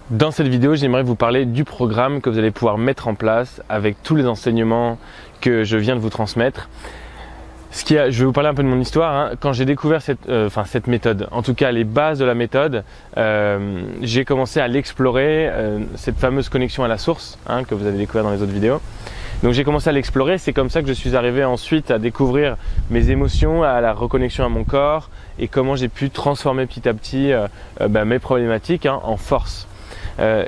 Dans cette vidéo, j'aimerais vous parler du programme que vous allez pouvoir mettre en place avec tous les enseignements que je viens de vous transmettre. Je vais vous parler un peu de mon histoire. Quand j'ai découvert cette méthode, en tout cas les bases de la méthode, j'ai commencé à l'explorer, cette fameuse connexion à la source que vous avez découvert dans les autres vidéos. Donc j'ai commencé à l'explorer, c'est comme ça que je suis arrivé ensuite à découvrir mes émotions, à la reconnexion à mon corps et comment j'ai pu transformer petit à petit mes problématiques en force.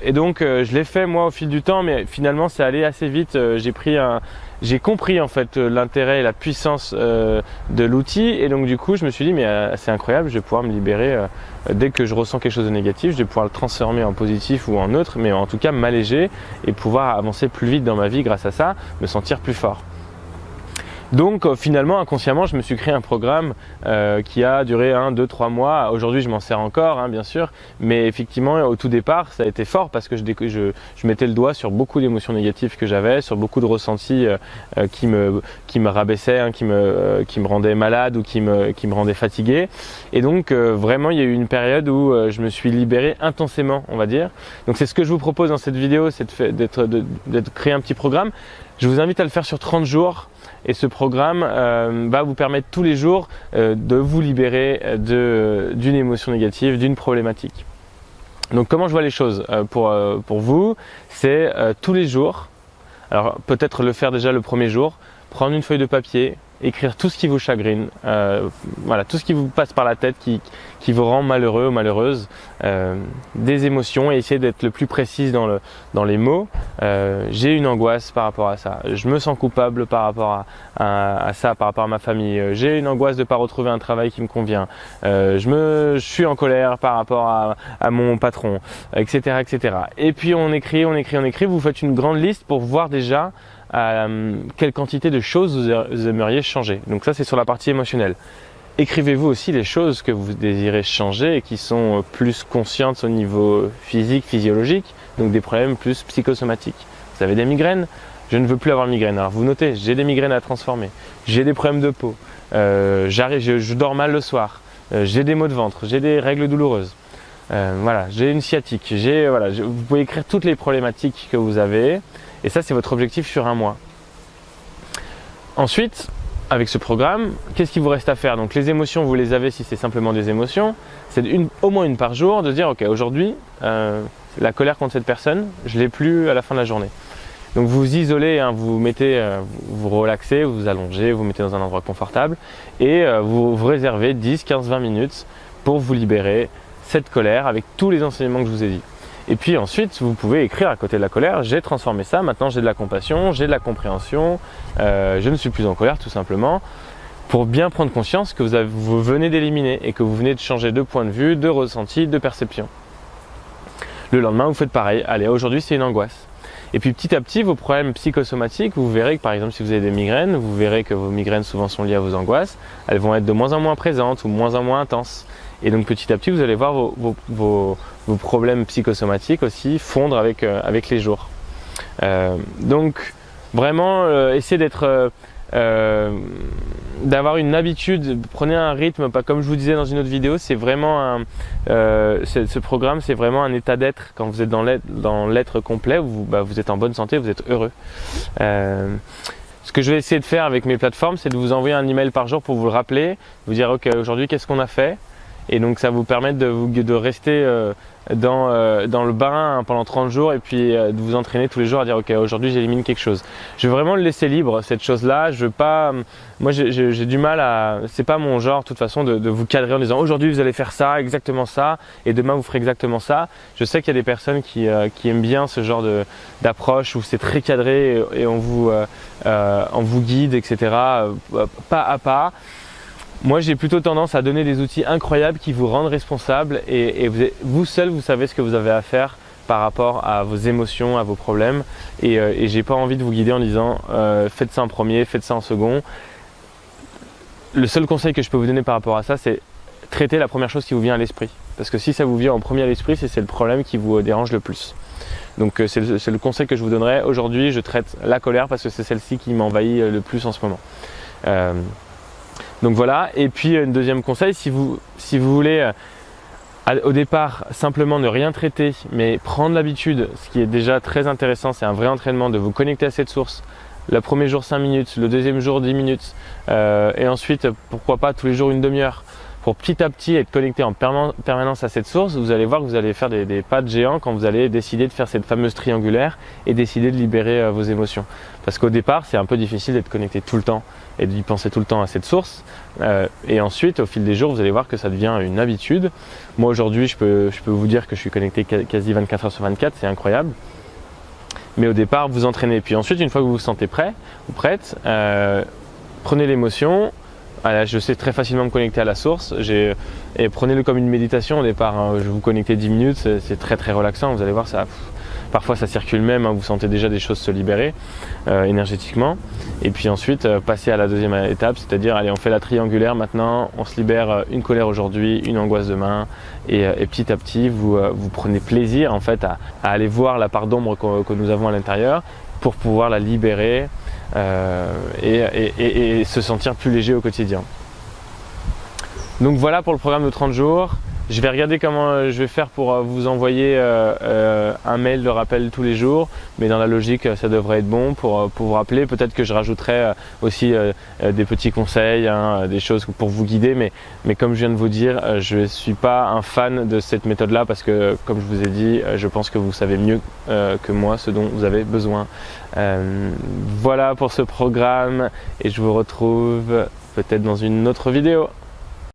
Et donc je l'ai fait moi au fil du temps, mais finalement c'est allé assez vite. J'ai compris en fait l'intérêt et la puissance de l'outil, et donc du coup je me suis dit mais c'est incroyable, je vais pouvoir me libérer dès que je ressens quelque chose de négatif, je vais pouvoir le transformer en positif ou en neutre, mais en tout cas m'alléger et pouvoir avancer plus vite dans ma vie grâce à ça, me sentir plus fort. Donc finalement, inconsciemment, je me suis créé un programme qui a duré 1, 2, 3 mois. Aujourd'hui, je m'en sers encore, bien sûr. Mais effectivement, au tout départ, ça a été fort parce que je mettais le doigt sur beaucoup d'émotions négatives que j'avais, sur beaucoup de ressentis qui me rabaissaient, qui me rendaient malade ou qui me rendaient fatigué. Et donc vraiment, il y a eu une période où je me suis libéré intensément, on va dire. Donc c'est ce que je vous propose dans cette vidéo, c'est de créer un petit programme. Je vous invite à le faire sur 30 jours. Et ce programme va vous permettre tous les jours de vous libérer d'une émotion négative, d'une problématique. Donc comment je vois les choses pour vous, c'est tous les jours, alors peut-être le faire déjà le premier jour, prendre une feuille de papier, écrire tout ce qui vous chagrine, voilà, tout ce qui vous passe par la tête, qui vous rend malheureux ou malheureuse, des émotions, et essayer d'être le plus précise dans les mots. J'ai une angoisse par rapport à ça, je me sens coupable par rapport à ça, par rapport à ma famille, j'ai une angoisse de ne pas retrouver un travail qui me convient, je suis en colère par rapport à mon patron, etc., etc. Et puis on écrit, vous faites une grande liste pour voir déjà quelle quantité de choses vous aimeriez changer. Donc ça, c'est sur la partie émotionnelle. Écrivez-vous aussi les choses que vous désirez changer et qui sont plus conscientes au niveau physique, physiologique, donc des problèmes plus psychosomatiques. Vous avez des migraines? Je ne veux plus avoir de migraine. Alors vous notez, j'ai des migraines à transformer, j'ai des problèmes de peau, je dors mal le soir, j'ai des maux de ventre, j'ai des règles douloureuses. Voilà, j'ai une sciatique, vous pouvez écrire toutes les problématiques que vous avez, et ça c'est votre objectif sur un mois. Ensuite, avec ce programme, qu'est-ce qu'il vous reste à faire? Donc les émotions, vous les avez si c'est simplement des émotions, c'est au moins une par jour, de dire ok, aujourd'hui, la colère contre cette personne, je ne l'ai plus à la fin de la journée. Donc vous vous isolez, vous mettez, vous relaxez, vous vous allongez, vous mettez dans un endroit confortable, et vous réservez 10, 15, 20 minutes pour vous libérer cette colère avec tous les enseignements que je vous ai dit. Et puis ensuite, vous pouvez écrire à côté de la colère, j'ai transformé ça, maintenant j'ai de la compassion, j'ai de la compréhension, je ne suis plus en colère tout simplement, pour bien prendre conscience que vous venez d'éliminer et que vous venez de changer de point de vue, de ressenti, de perception. Le lendemain, vous faites pareil, allez, aujourd'hui c'est une angoisse. Et puis petit à petit, vos problèmes psychosomatiques, vous verrez que par exemple si vous avez des migraines, vous verrez que vos migraines souvent sont liées à vos angoisses, elles vont être de moins en moins présentes ou moins en moins intenses. Et donc petit à petit, vous allez voir vos problèmes psychosomatiques aussi fondre avec les jours. Donc vraiment, essayez d'avoir une habitude, prenez un rythme, pas comme je vous disais dans une autre vidéo, c'est vraiment ce programme, c'est vraiment un état d'être. Quand vous êtes dans l'être complet, vous êtes en bonne santé, vous êtes heureux. Ce que je vais essayer de faire avec mes plateformes, c'est de vous envoyer un email par jour pour vous le rappeler, vous dire ok, aujourd'hui qu'est-ce qu'on a fait. Et donc ça vous permet de rester dans le bain pendant 30 jours et puis de vous entraîner tous les jours à dire ok, aujourd'hui j'élimine quelque chose. Je veux vraiment le laisser libre, cette chose-là. Je veux pas, moi j'ai du mal c'est pas mon genre de toute façon de vous cadrer en disant aujourd'hui vous allez faire ça, exactement ça, et demain vous ferez exactement ça. Je sais qu'il y a des personnes qui aiment bien ce genre d'approche où c'est très cadré et on vous guide, etc. Pas à pas. Moi, j'ai plutôt tendance à donner des outils incroyables qui vous rendent responsable et vous seul, vous savez ce que vous avez à faire par rapport à vos émotions, à vos problèmes. Et j'ai pas envie de vous guider en disant faites ça en premier, faites ça en second. Le seul conseil que je peux vous donner par rapport à ça, c'est traiter la première chose qui vous vient à l'esprit. Parce que si ça vous vient en premier à l'esprit, c'est le problème qui vous dérange le plus. Donc c'est le conseil que je vous donnerai. Aujourd'hui, je traite la colère parce que c'est celle-ci qui m'envahit le plus en ce moment. Donc voilà, et puis un deuxième conseil, si vous voulez Au départ, simplement ne rien traiter, mais prendre l'habitude, ce qui est déjà très intéressant, c'est un vrai entraînement de vous connecter à cette source. Le premier jour 5 minutes, le deuxième jour 10 minutes, et ensuite, pourquoi pas tous les jours une demi-heure. Pour petit à petit être connecté en permanence à cette source, vous allez voir que vous allez faire des pas de géant quand vous allez décider de faire cette fameuse triangulaire et décider de libérer vos émotions. Parce qu'au départ, c'est un peu difficile d'être connecté tout le temps et d'y penser tout le temps à cette source. Et ensuite, au fil des jours, vous allez voir que ça devient une habitude. Moi aujourd'hui, je peux vous dire que je suis connecté quasi 24 heures sur 24, c'est incroyable. Mais au départ, vous entraînez. Puis ensuite, une fois que vous vous sentez prêt ou prête, prenez l'émotion. Je sais très facilement me connecter à la source et prenez-le comme une méditation au départ. Je vais vous connecter 10 minutes, c'est très très relaxant. Vous allez voir, parfois ça circule même, vous sentez déjà des choses se libérer énergétiquement. Et puis ensuite, passer à la deuxième étape, c'est-à-dire allez, on fait la triangulaire maintenant, on se libère une colère aujourd'hui, une angoisse demain. Et petit à petit, vous prenez plaisir en fait à aller voir la part d'ombre que nous avons à l'intérieur pour pouvoir la libérer. Et se sentir plus léger au quotidien. Donc voilà pour le programme de 30 jours. Je vais regarder comment je vais faire pour vous envoyer un mail de rappel tous les jours, mais dans la logique ça devrait être bon pour vous rappeler. Peut-être que je rajouterai aussi des petits conseils, des choses pour vous guider, mais comme je viens de vous dire, je ne suis pas un fan de cette méthode-là parce que, comme je vous ai dit, je pense que vous savez mieux que moi ce dont vous avez besoin. Voilà pour ce programme et je vous retrouve peut-être dans une autre vidéo.